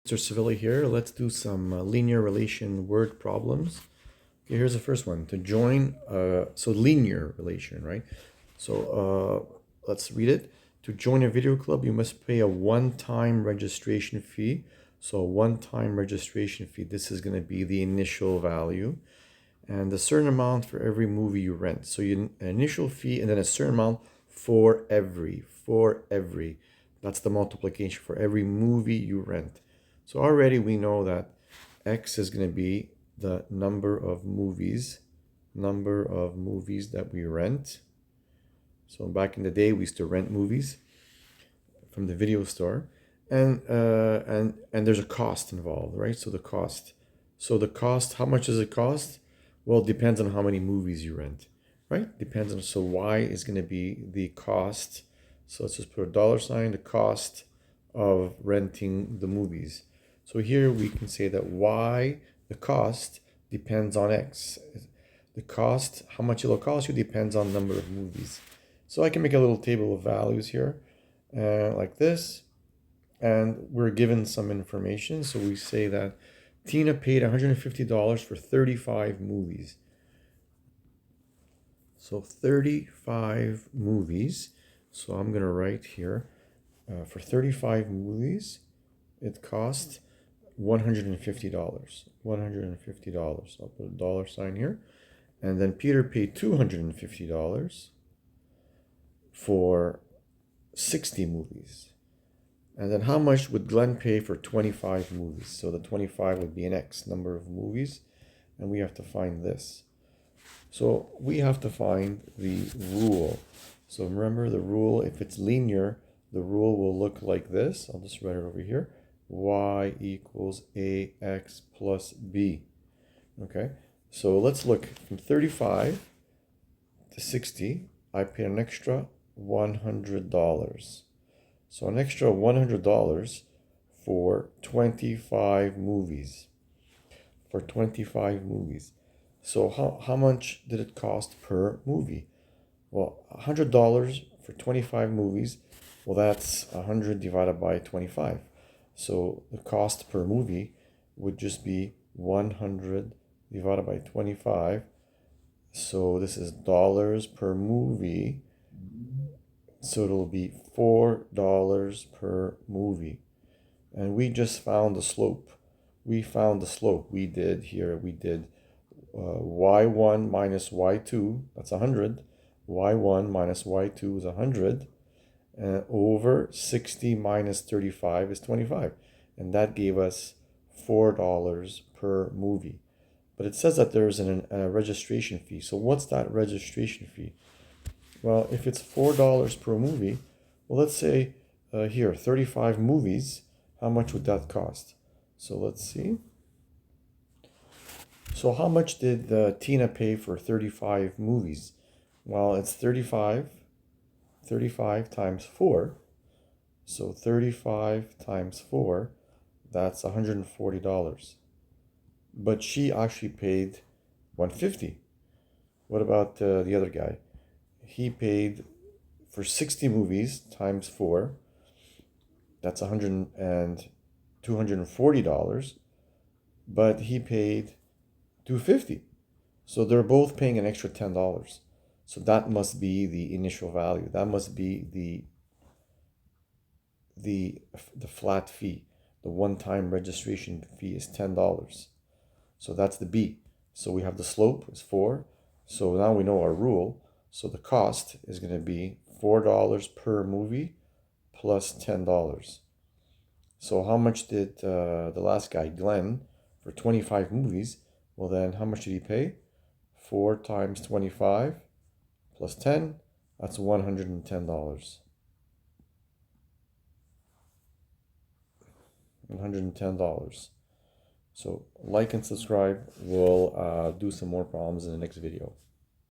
Mr. Sevilla here. Let's do some linear relation word problems. Okay, here's the first one. To join, so linear relation, right? So let's read it. To join a video club, you must pay a one-time registration fee. So a one-time registration fee, this is going to be the initial value. And a certain amount for every movie you rent. So an initial fee and then a certain amount for every. That's the multiplication for every movie you rent. So already we know that X is going to be the number of movies that we rent. So back in the day, we used to rent movies from the video store, and there's a cost involved, right? So the cost. How much does it cost? Well, it depends on how many movies you rent, right? Depends on, so Y is going to be the cost. So let's just put a dollar sign, the cost of renting the movies. So here we can say that Y, the cost, depends on X. The cost, how much it'll cost you, depends on the number of movies. So I can make a little table of values here, like this, and we're given some information. So we say that Tina paid $150 for 35 movies. So 35 movies. So I'm going to write here, for 35 movies, it cost $150. $150. I'll put a dollar sign here. And then Peter paid $250 for 60 movies. And then how much would Glenn pay for 25 movies? So the 25 would be an X number of movies, and we have to find this. So we have to find the rule. So remember the rule, if it's linear, the rule will look like this. I'll just write it over here. Y equals AX plus B. Okay, so let's look from 35 to 60. I paid an extra $100. So an extra $100 for 25 movies. For 25 movies. So how much did it cost per movie? Well, $100 for 25 movies. Well, that's 100 divided by 25. So the cost per movie would just be 100 divided by 25. So this is dollars per movie. So it'll be $4 per movie. And we just found the slope. We did y1 minus y2, that's 100. y1 minus y2 is 100. Over 60 minus 35 is 25. And that gave us $4 per movie. But it says that there's a registration fee. So what's that registration fee? Well, if it's $4 per movie, well, let's say here, 35 movies, how much would that cost? So let's see. So how much did Tina pay for 35 movies? Well, it's 35 times 4. So 35 times 4, that's $140. But she actually paid $150. What about the other guy? He paid for 60 movies times 4. That's $240. But he paid $250. So they're both paying an extra $10. So that must be the initial value. That must be the flat fee. The one-time registration fee is $10. So that's the B. So we have the slope is 4. So now we know our rule. So the cost is going to be $4 per movie plus $10. So how much did the last guy, Glenn, for 25 movies? Well, then how much did he pay? 4 times 25 plus 10, that's $110. $110. So like and subscribe. We'll do some more problems in the next video.